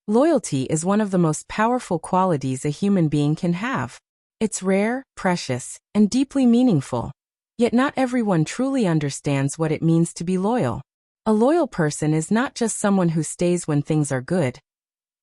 Loyalty is one of the most powerful qualities a human being can have. It's rare, precious, and deeply meaningful. Yet not everyone truly understands what it means to be loyal. A loyal person is not just someone who stays when things are good.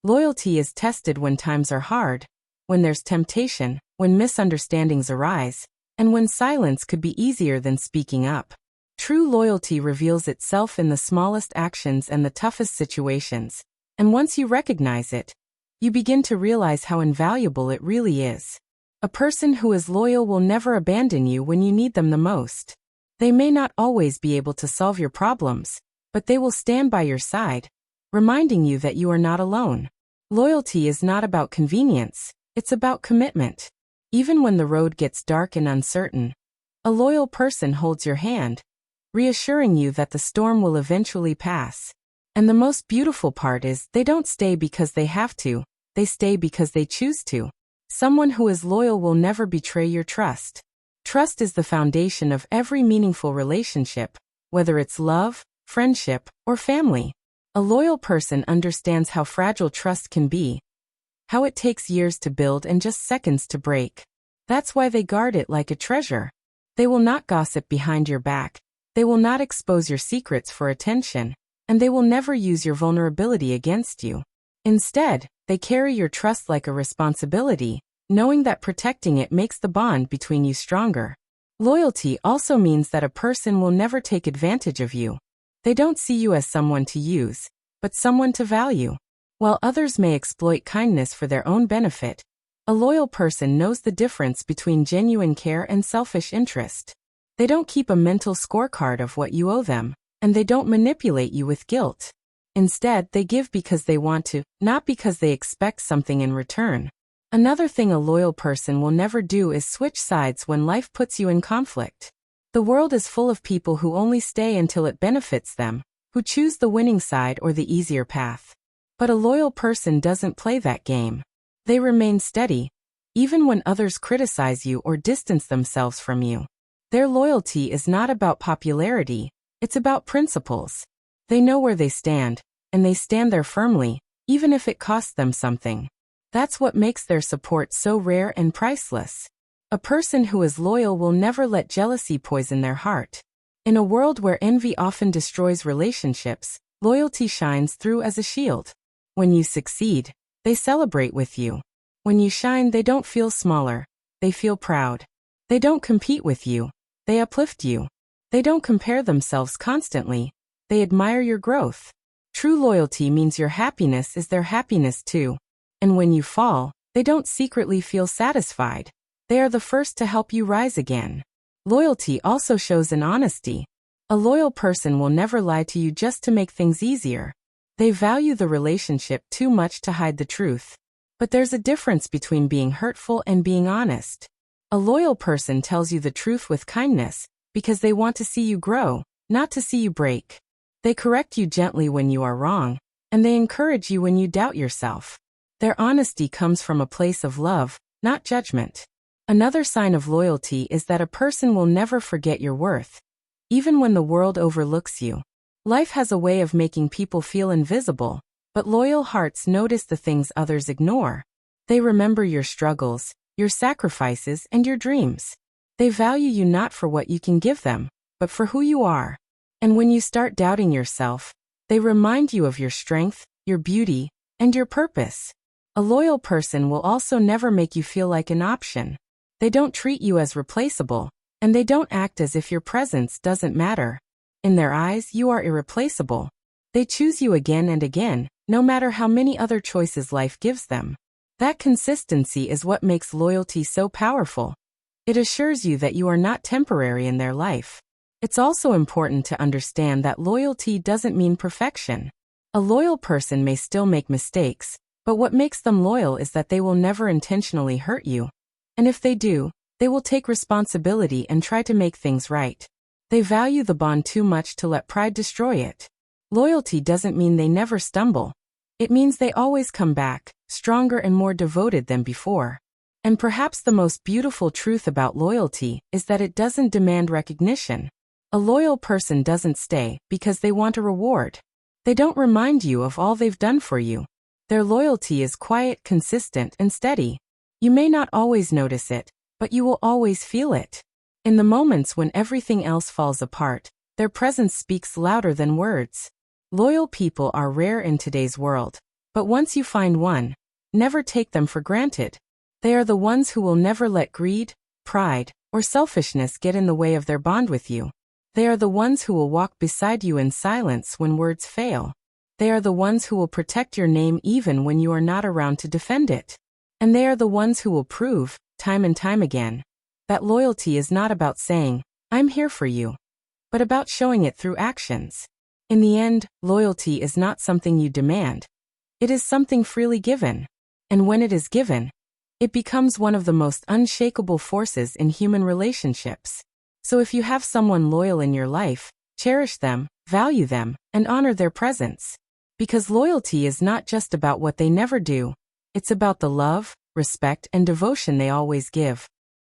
Loyalty is tested when times are hard, when there's temptation, when misunderstandings arise, and when silence could be easier than speaking up. True loyalty reveals itself in the smallest actions and the toughest situations. And once you recognize it, you begin to realize how invaluable it really is. A person who is loyal will never abandon you when you need them the most. They may not always be able to solve your problems, but they will stand by your side, reminding you that you are not alone. Loyalty is not about convenience, it's about commitment. Even when the road gets dark and uncertain, a loyal person holds your hand, reassuring you that the storm will eventually pass. And the most beautiful part is, they don't stay because they have to, they stay because they choose to. Someone who is loyal will never betray your trust. Trust is the foundation of every meaningful relationship, whether it's love, friendship, or family. A loyal person understands how fragile trust can be, how it takes years to build and just seconds to break. That's why they guard it like a treasure. They will not gossip behind your back, they will not expose your secrets for attention, and they will never use your vulnerability against you. Instead, they carry your trust like a responsibility, knowing that protecting it makes the bond between you stronger. Loyalty also means that a person will never take advantage of you. They don't see you as someone to use, but someone to value. While others may exploit kindness for their own benefit, a loyal person knows the difference between genuine care and selfish interest. They don't keep a mental scorecard of what you owe them, and they don't manipulate you with guilt. Instead, they give because they want to, not because they expect something in return. Another thing a loyal person will never do is switch sides when life puts you in conflict. The world is full of people who only stay until it benefits them, who choose the winning side or the easier path. But a loyal person doesn't play that game. They remain steady, even when others criticize you or distance themselves from you. Their loyalty is not about popularity, it's about principles. They know where they stand, and they stand there firmly, even if it costs them something. That's what makes their support so rare and priceless. A person who is loyal will never let jealousy poison their heart. In a world where envy often destroys relationships, loyalty shines through as a shield. When you succeed, they celebrate with you. When you shine, they don't feel smaller, they feel proud. They don't compete with you, they uplift you. They don't compare themselves constantly, they admire your growth. True loyalty means your happiness is their happiness too. And when you fall, they don't secretly feel satisfied. They are the first to help you rise again. Loyalty also shows in honesty. A loyal person will never lie to you just to make things easier. They value the relationship too much to hide the truth. But there's a difference between being hurtful and being honest. A loyal person tells you the truth with kindness, because they want to see you grow, not to see you break. They correct you gently when you are wrong, and they encourage you when you doubt yourself. Their honesty comes from a place of love, not judgment. Another sign of loyalty is that a person will never forget your worth, even when the world overlooks you. Life has a way of making people feel invisible, but loyal hearts notice the things others ignore. They remember your struggles, your sacrifices, and your dreams. They value you not for what you can give them, but for who you are. And when you start doubting yourself, they remind you of your strength, your beauty, and your purpose. A loyal person will also never make you feel like an option. They don't treat you as replaceable, and they don't act as if your presence doesn't matter. In their eyes, you are irreplaceable. They choose you again and again, no matter how many other choices life gives them. That consistency is what makes loyalty so powerful. It assures you that you are not temporary in their life. It's also important to understand that loyalty doesn't mean perfection. A loyal person may still make mistakes, but what makes them loyal is that they will never intentionally hurt you. And if they do, they will take responsibility and try to make things right. They value the bond too much to let pride destroy it. Loyalty doesn't mean they never stumble. It means they always come back, stronger and more devoted than before. And perhaps the most beautiful truth about loyalty is that it doesn't demand recognition. A loyal person doesn't stay because they want a reward. They don't remind you of all they've done for you. Their loyalty is quiet, consistent, and steady. You may not always notice it, but you will always feel it. In the moments when everything else falls apart, their presence speaks louder than words. Loyal people are rare in today's world, but once you find one, never take them for granted. They are the ones who will never let greed, pride, or selfishness get in the way of their bond with you. They are the ones who will walk beside you in silence when words fail. They are the ones who will protect your name even when you are not around to defend it. And they are the ones who will prove, time and time again, that loyalty is not about saying, "I'm here for you," but about showing it through actions. In the end, loyalty is not something you demand. It is something freely given. And when it is given, it becomes one of the most unshakable forces in human relationships. So if you have someone loyal in your life, cherish them, value them, and honor their presence. Because loyalty is not just about what they never do, it's about the love, respect, and devotion they always give.